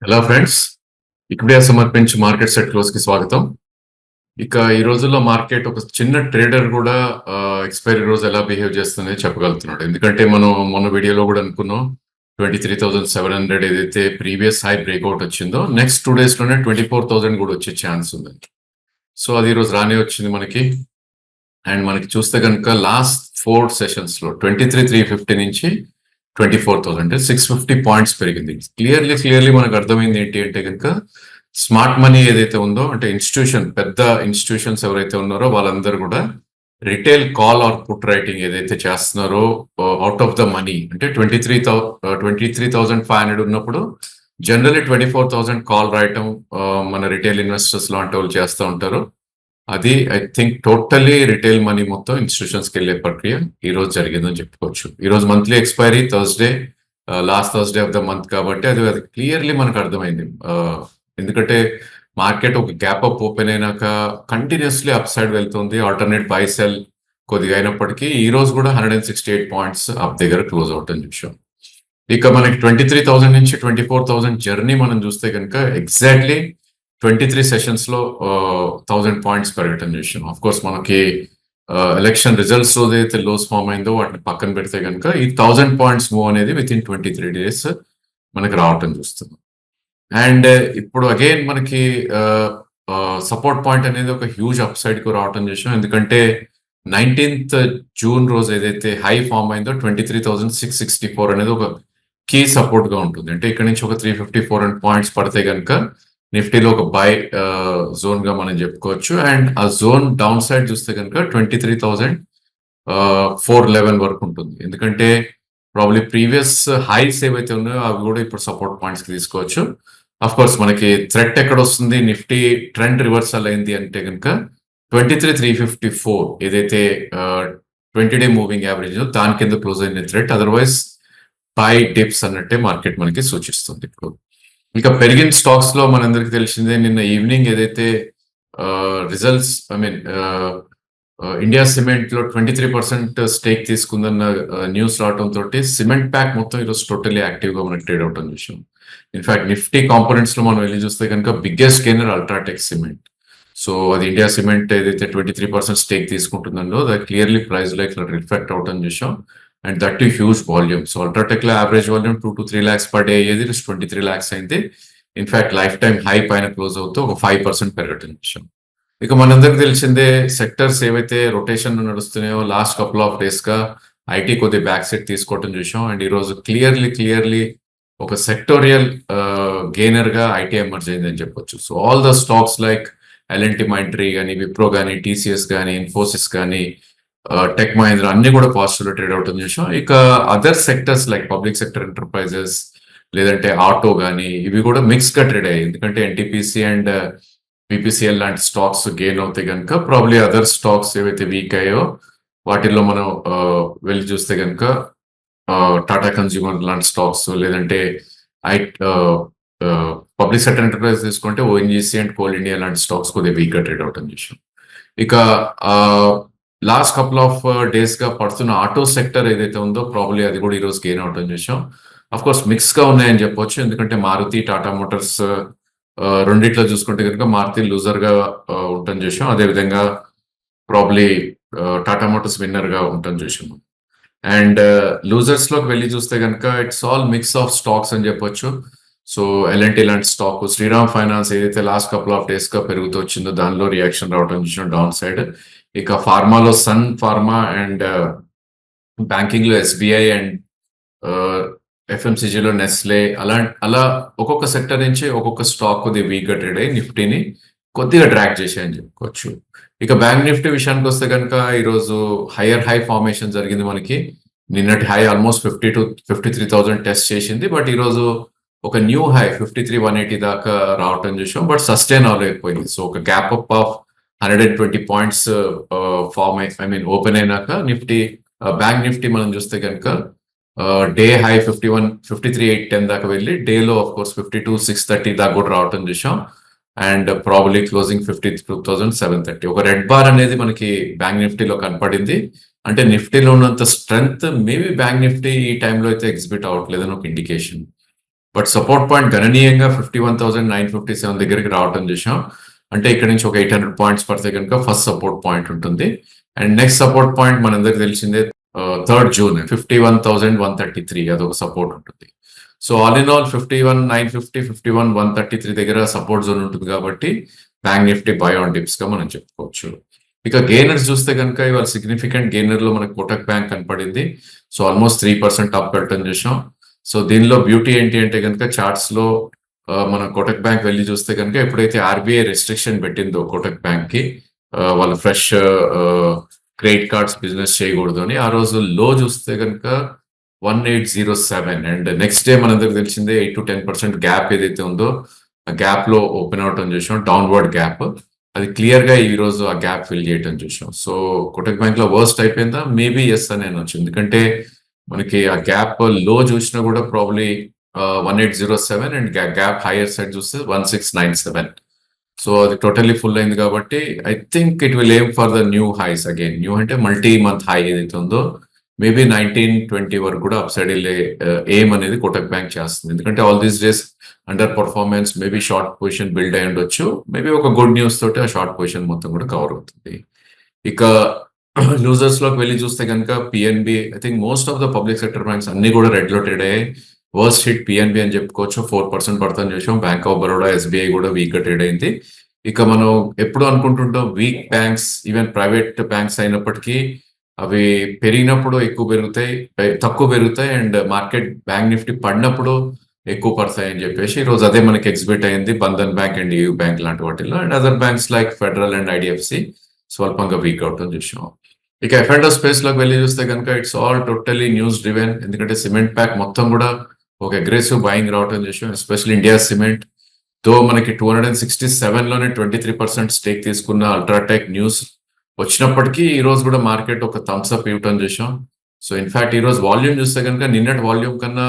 Hello friends, ఇప్పుడే సమర్పించి market set close కి స్వాగతం. ఇక ఈ రోజుల్లో మార్కెట్ ఒక చిన్న ట్రేడర్ కూడా ఎక్స్పైరీ రోజు ఎలా బిహేవ్ చేస్తుంది చెప్పగలుగుతున్నాడు. ఎందుకంటే మనం మొన్న వీడియోలో కూడా అనుకున్నాం 23,700 ఏదైతే ప్రీవియస్ హై బ్రేక్అవుట్ వచ్చిందో నెక్స్ట్ 2 days లోనే 24,000 కూడా వచ్చే ఛాన్స్ ఉంది. సో అది ఈరోజు రానే వచ్చింది మనకి. అండ్ మనకి చూస్తే కనుక లాస్ట్ 4 సెషన్స్ లో 23,350 నుంచి 24,000 అంటే 650 పాయింట్స్ పెరిగింది. క్లియర్లీ మనకు అర్థమైంది ఏంటి అంటే కనుక స్మార్ట్ మనీ ఏదైతే ఉందో అంటే పెద్ద ఇన్స్టిట్యూషన్స్ ఎవరైతే ఉన్నారో వాళ్ళందరూ కూడా retail call or put writing ఏదైతే చేస్తున్నారో అవుట్ ఆఫ్ ద మనీ అంటే 23,500 ఉన్నప్పుడు జనరల్లీ 24,000 కాల్ రాయటం మన రిటైల్ ఇన్వెస్టర్స్ లాంటి వాళ్ళు చేస్తూ ఉంటారు. అది I think totally retail money మొత్తం ఇన్స్టిట్యూషన్స్కి వెళ్ళే ప్రక్రియ ఈ రోజు జరిగిందని చెప్పుకోవచ్చు. ఈ రోజు monthly expiry Thursday, last Thursday of the month కాబట్టి అది క్లియర్లీ మనకు అర్థమైంది. ఎందుకంటే మార్కెట్ ఒక గ్యాప్ అప్ ఓపెన్ అయినాక కంటిన్యూస్లీ అప్ సైడ్ వెళ్తుంది. ఆల్టర్నేట్ బై సెల్ కొద్దిగా అయినప్పటికీ ఈ రోజు కూడా 168 పాయింట్స్ అప్ దగ్గర క్లోజ్ అవుట్ అని చూసాం. ఇక మనకి 23,000 నుంచి 24,000 జర్నీ మనం చూస్తే కనుక ఎగ్జాక్ట్లీ 23 సెషన్స్ లో 1,000 పాయింట్స్ పెరగటం చూసాం. ఆఫ్ కోర్స్ మనకి ఎలక్షన్ రిజల్ట్స్ రోజు అయితే లోస్ ఫామ్ అయిందో వాటిని పక్కన పెడితే కనుక ఈ 1,000 పాయింట్స్ మూవ్ అనేది విత్ ఇన్ 23 days మనకి రావటం చూస్తున్నాం. అండ్ ఇప్పుడు అగైన్ మనకి సపోర్ట్ పాయింట్ అనేది ఒక హ్యూజ్ అప్ సైడ్ కు రావటం చూసాం. ఎందుకంటే 19th జూన్ రోజు ఏదైతే హై ఫామ్ అయిందో 23,664 అనేది ఒక కీ సపోర్ట్ గా ఉంటుంది. అంటే ఇక్కడ నుంచి ఒక 350-400 పాయింట్స్ పడితే కనుక నిఫ్టీలో ఒక బై జోన్ గా మనం చెప్పుకోవచ్చు. అండ్ ఆ జోన్ డౌన్ సైడ్ చూస్తే కనుక 23,411 వరకు ఉంటుంది. ఎందుకంటే ప్రాబ్లీ ప్రీవియస్ హైస్ ఏవైతే ఉన్నాయో అవి కూడా ఇప్పుడు సపోర్ట్ పాయింట్స్ కి తీసుకోవచ్చు. అఫ్ కోర్స్ మనకి థ్రెట్ ఎక్కడ వస్తుంది, నిఫ్టీ ట్రెండ్ రివర్సల్ అయింది అంటే కనుక 23,354 ఏదైతే 20-day మూవింగ్ యావరేజ్ దాని కింద క్లోజ్ అయిన థ్రెట్. అదర్వైజ్ బై డిప్స్ అన్నట్టే మార్కెట్ మనకి సూచిస్తుంది. ఇప్పుడు ఇక పెరిగిన స్టాక్స్ లో మనందరికి తెలిసిందే నిన్న ఈవినింగ్ ఏదైతే రిజల్ట్స్ ఇండియా సిమెంట్ లో 23% స్టేక్ తీసుకుందన్న న్యూస్ రావడం తోటి సిమెంట్ ప్యాక్ మొత్తం ఈరోజు టోటల్లీ యాక్టివ్ గా మనకి ట్రేడ్ అవటం చూసాం. ఇన్ఫాక్ట్ నిఫ్టీ కాంపోనెంట్స్ లో మనం వెళ్ళి చూస్తే కనుక biggest gainer UltraTech cement. So అది ఇండియా సిమెంట్ ఏదైతే 23% స్టేక్ తీసుకుంటుందో అది క్లియర్లీ ప్రైస్ లో ఇట్లా రిఫ్లెక్ట్ అవటం చూసాం. And that to huge volume. So UltraTech లో average volume 2 to 3 lakhs per day అయ్యేది 23 lakhs అయింది. ఇన్ఫాక్ట్ లైఫ్ టైం హై పైన క్లోజ్ అవుతూ ఒక 5% పెరగటం చూసాం. ఇక మనందరికి తెలిసిందే సెక్టర్స్ ఏవైతే రొటేషన్ నడుస్తున్నాయో లాస్ట్ కపుల్ ఆఫ్ డేస్ గా ఐటీ కొద్ది బ్యాక్ సెట్ తీసుకోవటం చూసాం. అండ్ ఈ రోజు క్లియర్లీ ఒక సెక్టోరియల్ గెయినర్ గా ఐటీ ఎమర్జ్ అయిందని చెప్పొచ్చు. So all the stocks like LNT Mindtree కానీ, విప్రో కానీ, టీసీఎస్ కానీ, ఇన్ఫోసిస్ కానీ, టెక్ మహీంద్రా అన్ని కూడా పాజిటివ్ ట్రేడ్ అవుతుంది చూసాం. ఇక other sectors like public sector enterprises లేదంటే ఆటో కానీ ఇవి కూడా మిక్స్ గా ట్రేడ్ అయ్యాయి. ఎందుకంటే ఎన్టీపీసీ అండ్ బీపీసీఎల్ లాంటి స్టాక్స్ గెయిన్ అవుతాయి కనుక ప్రాబ్లీ అదర్ స్టాక్స్ ఏవైతే వీక్ అయ్యో వాటిల్లో మనం వెళ్ళి చూస్తే కనుక టాటా కన్స్యూమర్ లాంటి స్టాక్స్ లేదంటే పబ్లిక్ సెక్టర్ ఎంటర్ప్రైజ్ తీసుకుంటే ఓఎన్జీసీ అండ్ కోల్ ఇండియా లాంటి స్టాక్స్ కొద్దిగా వీక్ గా ట్రేడ్ అవటం చూసాం. ఇక లాస్ట్ కపుల్ ఆఫ్ డేస్ గా పడుతున్న ఆటో సెక్టర్ ఏదైతే ఉందో ప్రాబ్లీ అది కూడా ఈ రోజు గెయిన్ అవటం చూసాం. అఫ్ కోర్స్ మిక్స్ గా ఉన్నాయని చెప్పొచ్చు. ఎందుకంటే మారుతి, టాటా మోటార్స్ రెండిట్లో చూసుకుంటే కనుక మారుతి లూజర్ గా ఉండటం చూసాం. అదేవిధంగా ప్రాబ్లీ టాటా మోటార్స్ విన్నర్ గా ఉండటం చూసాం. అండ్ లూజర్స్ లోకి వెళ్ళి చూస్తే కనుక it's all mix of stocks అని చెప్పొచ్చు. సో ఎల్ఎన్టీ లాంటి స్టాక్, శ్రీరామ్ ఫైనాన్స్ ఏదైతే లాస్ట్ కపుల్ ఆఫ్ డేస్ గా పెరుగుతూ వచ్చిందో దానిలో రియాక్షన్ రావడం చూసాం డౌన్ సైడ్. ఇక ఫార్మాలో సన్ ఫార్మా అండ్ బ్యాంకింగ్ లో ఎస్బీఐ అండ్ ఎఫ్ఎంసీజీలో నెస్లే అలా ఒక్కొక్క సెక్టర్ నుంచి ఒక్కొక్క స్టాక్ కొద్దిగా వీక్ గా ట్రేడ్ అయ్యి నిఫ్టీని కొద్దిగా ట్రాక్ చేసాయని చెప్పుకోవచ్చు. ఇక బ్యాంక్ నిఫ్టీ విషయానికి వస్తే కనుక ఈరోజు హై ఫార్మేషన్ జరిగింది మనకి. నిన్నటి హై ఆల్మోస్ట్ 53,000 టెస్ట్ చేసింది. బట్ ఈరోజు ఒక న్యూ హై 53,180 దాకా రావటం చూసాం. బట్ సస్టైన్ అవ్వలేకపోయింది. సో ఒక gap up of 120 points open అయినాక నిఫ్టీ బ్యాంక్ నిఫ్టీ మనం చూస్తే కనుక డే హై 53,810 దాకా వెళ్ళి డేలో ఆఫ్ కోర్స్ 52,630 దాకా కూడా రావటం చూసాం. And probably closing 52,730. ఒక రెడ్ బార్ అనేది మనకి బ్యాంక్ నిఫ్టీలో కనపడింది. అంటే నిఫ్టీలో ఉన్నంత స్ట్రెంగ్త్ మేబీ బ్యాంక్ నిఫ్టీ ఈ టైంలో అయితే ఎగ్జిబిట్ అవ్వట్లేదని ఒక ఇండికేషన్. బట్ సపోర్ట్ పాయింట్ గణనీయంగా 51,957 దగ్గరికి రావటం చూసాం. అంటే ఇక్కడ నుంచి ఒక 800 పాయింట్స్ పడితే కనుక ఫస్ట్ సపోర్ట్ పాయింట్ ఉంటుంది. అండ్ నెక్స్ట్ సపోర్ట్ పాయింట్ మనందరికి తెలిసిందే 3rd June 51,133 అదొక సపోర్ట్ ఉంటుంది. సో ఆల్ ఇన్ ఆల్ 51,950 51,133 దగ్గర సపోర్ట్ జోన్ ఉంటుంది కాబట్టి bank Nifty by on dips గా మనం చెప్పుకోవచ్చు. ఇక గెయినర్స్ చూస్తే కనుక ఇవాళ సిగ్నిఫికెంట్ గెయినర్ లో మనకు కోటక్ బ్యాంక్ కనపడింది. సో ఆల్మోస్ట్ 3% అప్ వెళ్ళటం చూసాం. సో దీనిలో బ్యూటీ ఏంటి అంటే కనుక చార్ట్స్ లో మనం కోటక్ బ్యాంక్ వెళ్ళి చూస్తే కనుక ఎప్పుడైతే ఆర్బీఐ రెస్ట్రిక్షన్ పెట్టిందో కోటక్ బ్యాంక్ కి వాళ్ళు ఫ్రెష్ క్రెడిట్ కార్డ్స్ బిజినెస్ చేయకూడదు అని, ఆ రోజు లో చూస్తే కనుక 1807 అండ్ నెక్స్ట్ డే మనందరికి తెలిసిందే 8 to 10% గ్యాప్ ఏదైతే ఉందో ఆ గ్యాప్ లో ఓపెన్ అవటం చూసాం, డౌన్వర్డ్ గ్యాప్. అది క్లియర్ గా ఈ రోజు ఆ గ్యాప్ ఫిల్ చేయటం చూసాం. సో కోటక్ బ్యాంక్ లో వర్స్ట్ అయిపోయిందా? మేబీ ఎస్ అని అనొచ్చు. ఎందుకంటే మనకి ఆ గ్యాప్ లో చూసినా కూడా probably 1807 and gap higher side చూస్తే 1697. సో అది టోటల్లీ ఫుల్ అయింది కాబట్టి I think it will aim for the new highs again. New అంటే మల్టీ మంత్ హై ఏదైతే ఉందో మేబీ 1920 వరకు కూడా అప్ సైడ్ వెళ్ళే ఎయిమ్ అనేది కోటక్ బ్యాంక్ చేస్తుంది. ఎందుకంటే all these days under performance, maybe short position build అయి ఉండొచ్చు. మేబీ ఒక గుడ్ న్యూస్ తోటి ఆ షార్ట్ పొజిషన్ మొత్తం కూడా కవర్ అవుతుంది. ఇక లూజర్స్ లోకి వెళ్ళి చూస్తే కనుక PNB, I think most of the public sector banks అన్ని కూడా రెడ్ లో ట్రేడ్ అయ్యాయి. వర్స్ట్ హిట్ పిఎన్బి అని చెప్పుకోవచ్చు, 4% పడుతుంది చూసాం. బ్యాంక్ ఆఫ్ బరోడా, ఎస్బీఐ కూడా వీక్ గా ట్రేడ్ అయింది. ఇక మనం ఎప్పుడు అనుకుంటుంటాం weak banks, even private banks అయినప్పటికీ అవి పెరిగినప్పుడు ఎక్కువ పెరుగుతాయి, తక్కువ పెరుగుతాయి, అండ్ మార్కెట్ బ్యాంక్ నిఫ్టీ పడినప్పుడు ఎక్కువ పడతాయి అని చెప్పేసి ఈ రోజు అదే మనకి ఎగ్జిబిట్ అయింది Bandhan bank and you bank లాంటి వాటిల్లో. And other banks like federal and IDFC స్వల్పంగా వీక్ అవటం చూసాం. ఇక ఎఫ్ఎండో స్పేస్ లోకి వెళ్ళి చూస్తే కనుక it's all totally news driven. ఎందుకంటే సిమెంట్ ప్యాక్ మొత్తం కూడా ఒక అగ్రెసివ్ బయింగ్ రావటం చూసాం, ఎస్పెషల్లీ ఇండియా సిమెంట్. తో మనకి 267 లోనే 23% స్టేక్ తీసుకున్న అల్ట్రాటెక్ న్యూస్ వచ్చినప్పటికీ ఈ రోజు కూడా మార్కెట్ ఒక థమ్స్ అప్ ఇవ్వటం చూసాం. సో ఇన్ఫాక్ట్ ఈ రోజు వాల్యూమ్ చూస్తే కనుక నిన్నటి వాల్యూమ్ కన్నా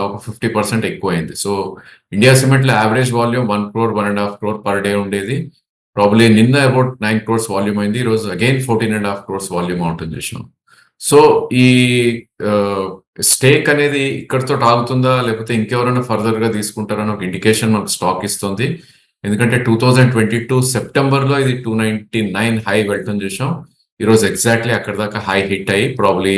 ఒక 50% ఎక్కువ అయింది. సో ఇండియా సిమెంట్ లో average volume 1 crore 1.5 crore per day ఉండేది. ప్రాబ్లీ నిన్న అబౌట్ 9 crores వాల్యూమ్ అయింది, ఈ రోజు అగైన్ 14.5 crores వాల్యూమ్ అవుతుంది చూసాం. సో ఈ స్టేక్ అనేది ఇక్కడతో ఆగుతుందా లేకపోతే ఇంకెవరైనా ఫర్దర్ గా తీసుకుంటారని ఒక ఇండికేషన్ మనకు స్టాక్ ఇస్తుంది. ఎందుకంటే 2022 సెప్టెంబర్ లో ఇది 299 హై వెళ్ళటం చూసాం. ఈ రోజు ఎగ్జాక్ట్లీ అక్కడ దాకా హై హిట్ అయ్యి ప్రాబ్లీ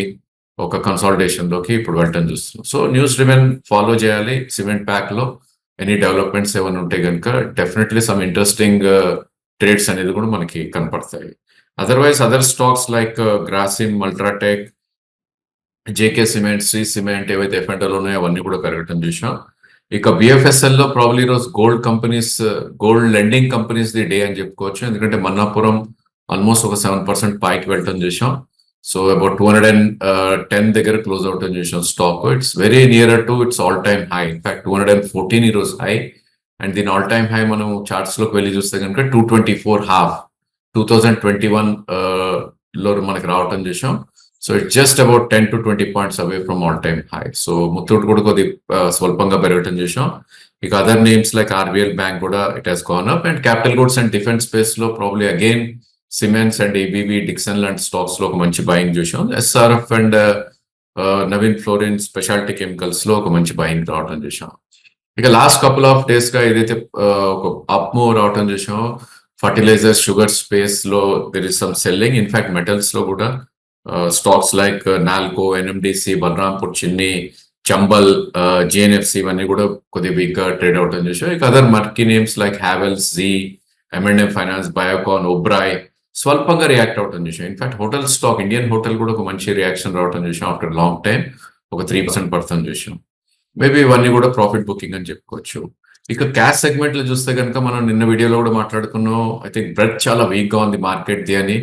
ఒక కన్సాలిడేషన్ లోకి ఇప్పుడు వెళ్ళటం చూస్తున్నాం. సో న్యూస్ డ్రివెన్ ఫాలో చేయాలి. సిమెంట్ ప్యాక్ లో ఎనీ డెవలప్మెంట్స్ ఏమైనా ఉంటే కనుక డెఫినెట్లీ సమ్ ఇంట్రెస్టింగ్ ట్రేడ్స్ అనేది కూడా మనకి కనపడతాయి. Otherwise other stocks like Grasim, UltraTech, JK cement, Shree cement ఏవైతే ఎఫ్ఎండోలో ఉన్నాయో అవన్నీ కూడా పెరగటం చూసాం. ఇక బిఎఫ్ఎస్ఎల్ లో ప్రాబ్లీ ఈరోజు gold companies, gold lending companies the day అని చెప్పుకోవచ్చు. ఎందుకంటే మన్నాపురం ఆల్మోస్ట్ ఒక 7% పైకి వెళ్ళటం చూసాం. సో అబౌట్ 210 దగ్గర క్లోజ్ అవటం చూసాం stock. It's very near to it's all time high. In fact 214 ఈ రోజు హై. అండ్ దీని ఆల్ టైమ్ హై మనం చార్ట్స్ లోకి వెళ్ళి చూస్తే కనుక 224.5 2021 లో మనకి రావటం చూసాం. So it's just about 10 to 20 points away from all time high. So Muthoot కూడా కొద్ది స్వల్పంగా పెరగటం చూసాం. ఇక other names like RBL bank కూడా it has gone up. And capital goods and defence space లో probably again cements and ABB, Dixon లాంటి stocks లో ఒక మంచి బయింగ్ చూసాం. SRF and Navin fluorine speciality chemicals లో ఒక మంచి బయింగ్ రావటం చూసాం. ఇక లాస్ట్ కపుల్ ఆఫ్ డేస్ గా ఏదైతే ఒక అప్ మూవ్ రావటం చూసాం, ఫర్టిలైజర్, షుగర్ స్పేస్ లో there is some selling. In fact metals లో కూడా stocks like NALCO, NMDC, Balrampur చిన్ని, చంబల్, జిఎన్ఎఫ్సి ఇవన్నీ కూడా కొద్దిగా వీక్ గా ట్రేడ్ అవటం చూసాం. ఇక other murky names like Havells, Zee, M and M finance, Biocon, Oberoi స్వల్పంగా రియాక్ట్ అవటం చూసాం. In fact hotel stock, Indian hotel కూడా ఒక మంచి రియాక్షన్ రావటం చూసాం. ఆఫ్టర్ లాంగ్ టైం ఒక 3% పడుతుంది చూసాం. మేబీ ఇవన్నీ కూడా ప్రాఫిట్ బుకింగ్ అని చెప్పుకోవచ్చు. ఇక క్యాష్ సెగ్మెంట్ లో చూస్తే కనుక మనం నిన్న వీడియోలో కూడా మాట్లాడుకున్నాం. ఐ థింక్ బ్రెడ్ చాలా వీక్ గా ఉంది మార్కెట్ ది అని.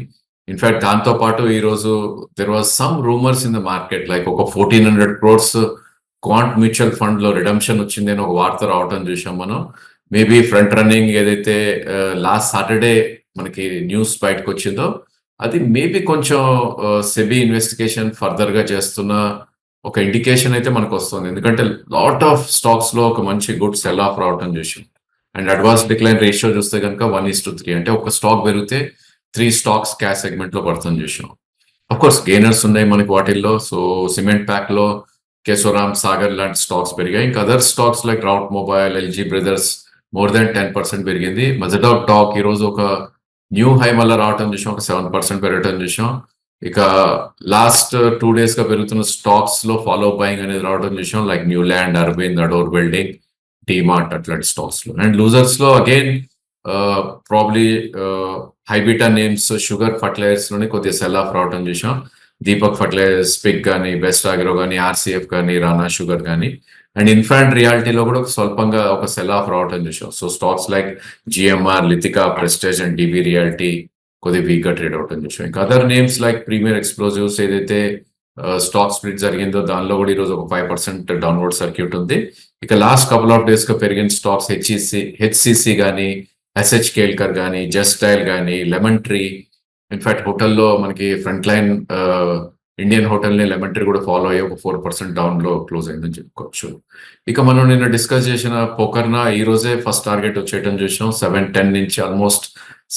ఇన్ఫాక్ట్ దాంతో పాటు ఈ రోజు there was some rumours in the market like ఒక 1400 crores క్వాంట్ మ్యూచువల్ ఫండ్ లో రిడమ్షన్ వచ్చింది అని ఒక వార్త రావటం చూసాం మనం. మేబీ ఫ్రంట్ రన్నింగ్ ఏదైతే లాస్ట్ సాటర్డే మనకి న్యూస్ బయటకు వచ్చిందో అది మేబీ కొంచెం సెబీ ఇన్వెస్టిగేషన్ ఫర్దర్ గా చేస్తున్న ఒక ఇండికేషన్ అయితే మనకు వస్తుంది. ఎందుకంటే లాట్ ఆఫ్ స్టాక్స్ లో ఒక మంచి గుడ్ సెల్ ఆఫ్ రావటం చూసాం. అండ్ అడ్వాన్స్ డిక్లైన్ రేషియో చూస్తే కనుక 1:3 అంటే ఒక స్టాక్ పెరిగితే 3 స్టాక్స్ క్యాష్ సెగ్మెంట్ లో పడుతుంది చూసాం. అఫ్ కోర్స్ గెయినర్స్ ఉన్నాయి మనకి వాటిల్లో. సో సిమెంట్ ప్యాక్ లో కేశవరామ్ సాగర్ లాంటి స్టాక్స్ పెరిగాయి. ఇంకా other stocks like Route mobile, LG brothers more than 10% పెరిగింది. మజడాక్ టాక్ ఈ రోజు ఒక న్యూ హై మళ్ళీ రావటం చూసాం, ఒక 7% పెరగటం చూసాం. ఇక లాస్ట్ 2 days గా పెరుగుతున్న స్టాక్స్ లో ఫాలో బయింగ్ అనేది రావడం చూసాం, లైక్ న్యూల్యాండ్, అరవింద్, అడోర్ బిల్డింగ్, టీమార్ట్ అట్లాంటి స్టాక్స్ లో. అండ్ లూజర్స్ లో again probably high beta names, sugar fertilizers లోనే కొద్దిగా సెల్ ఆఫ్ రావడం చూసాం. దీపక్ ఫర్టిలైజర్స్, పిక్ కానీ, బెస్ట్ ఆగ్రో కానీ, ఆర్సీఎఫ్ కానీ, రానా షుగర్ కానీ. అండ్ ఇన్ఫాంట్ రియాలిటీలో కూడా స్వల్పంగా ఒక సెల్ ఆఫ్ రావటం చూసాం. సో స్టాక్స్ లైక్ జిఎంఆర్, లితికా, ప్రెస్టేజ్ అండ్ డిబి రియాలిటీ కొద్దిగా వీక్ గా ట్రేడ్ అవటం చూసాం. ఇంకా other names like premier explosives ఏదైతే స్టాక్ స్ప్లిట్ జరిగిందో దానిలో కూడా ఈరోజు ఒక 5% డౌన్వర్డ్ సర్క్యూట్ ఉంది. ఇక లాస్ట్ కపుల్ ఆఫ్ డేస్ గా పెరిగిన స్టాక్స్ హెచ్సిసి కానీ, ఎస్హెచ్ కేల్కర్ కానీ, జస్ట్ డైల్ కానీ, లెమన్ ట్రీ. ఇన్ఫాక్ట్ హోటల్లో మనకి ఫ్రంట్ లైన్ ఇండియన్ హోటల్ ని లెమన్ ట్రీ కూడా ఫాలో అయ్యి ఒక 4% డౌన్ లో క్లోజ్ అయిందని చెప్పుకోవచ్చు. ఇక మనం నిన్న డిస్కస్ చేసిన పోకర్నా ఈ రోజే ఫస్ట్ టార్గెట్ వచ్చేయటం చూసాం. 710 నుంచి ఆల్మోస్ట్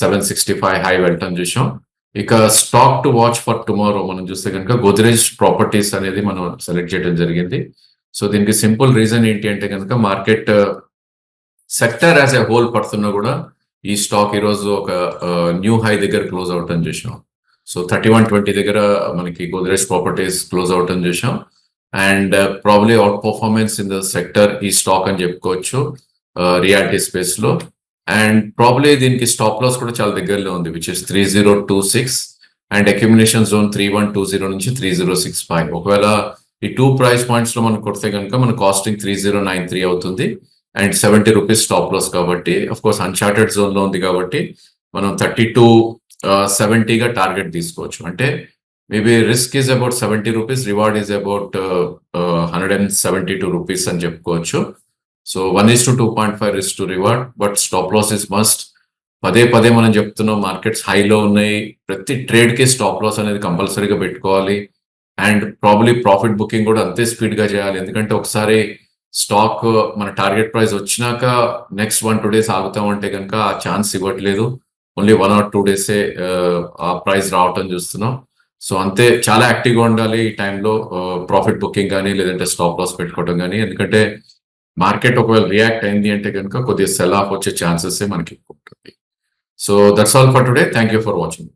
765 హై వెళ్ళటం చూసాం. ఇక stock to watch for tomorrow మనం చూస్తే కనుక గోద్రేజ్ ప్రాపర్టీస్ అనేది మనం సెలెక్ట్ చేయడం జరిగింది. సో దీనికి సింపుల్ రీజన్ ఏంటి అంటే కనుక market sector as a whole పడుతున్నా కూడా ఈ స్టాక్ ఈ రోజు ఒక న్యూ హై దగ్గర క్లోజ్ అవటం చూసాం. సో 3120 దగ్గర మనకి గోద్రేజ్ ప్రాపర్టీస్ క్లోజ్ అవటం చూసాం. And probably out performance in the sector ఈ స్టాక్ అని చెప్పుకోవచ్చు రియాలిటీ స్పేస్ లో. అండ్ ప్రాబ్లీ దీనికి స్టాప్ లాస్ కూడా చాలా దగ్గరలో ఉంది, which is 3026 and accumulation zone 3120 నుంచి 3065. ఒకవేళ ఈ 2 ప్రైస్ పాయింట్స్ లో మనం కొడితే కనుక మన కాస్టింగ్ 3093 అవుతుంది అండ్ 70 రూపీస్ స్టాప్ లాస్. కాబట్టి అఫ్ కోర్స్ అన్చార్టెడ్ జోన్ లో ఉంది కాబట్టి మనం 3270గా టార్గెట్ తీసుకోవచ్చు. అంటే maybe risk is about 70 rupees, reward is about 172 rupees అని చెప్పుకోవచ్చు. So 1:2.5 risk to reward, but stop loss is must. పదే పదే మనం చెప్తున్నాం మార్కెట్స్ హైలో ఉన్నాయి, ప్రతి ట్రేడ్ కి స్టాప్ లాస్ అనేది కంపల్సరీగా పెట్టుకోవాలి. అండ్ ప్రాబ్లీ ప్రాఫిట్ బుకింగ్ కూడా అంతే స్పీడ్ గా చేయాలి. ఎందుకంటే ఒకసారి స్టాక్ మన టార్గెట్ ప్రైస్ వచ్చినాక నెక్స్ట్ 1-2 days ఆగుతామంటే కనుక ఆ ఛాన్స్ ఇవ్వట్లేదు. ఓన్లీ 1 or 2 days ఆ ప్రైస్ రావటం చూస్తున్నాం. సో అంతే చాలా యాక్టివ్గా ఉండాలి ఈ టైంలో, ప్రాఫిట్ బుకింగ్ కానీ లేదంటే స్టాప్ లాస్ పెట్టుకోవడం కానీ. ఎందుకంటే మార్కెట్ ఒకవేళ రియాక్ట్ అయింది అంటే కనుక కొద్దిగా సెల్ ఆఫ్ వచ్చే ఛాన్సెస్ మనకి ఎక్కువ ఉంటుంది. So that's all for today. Thank you for watching.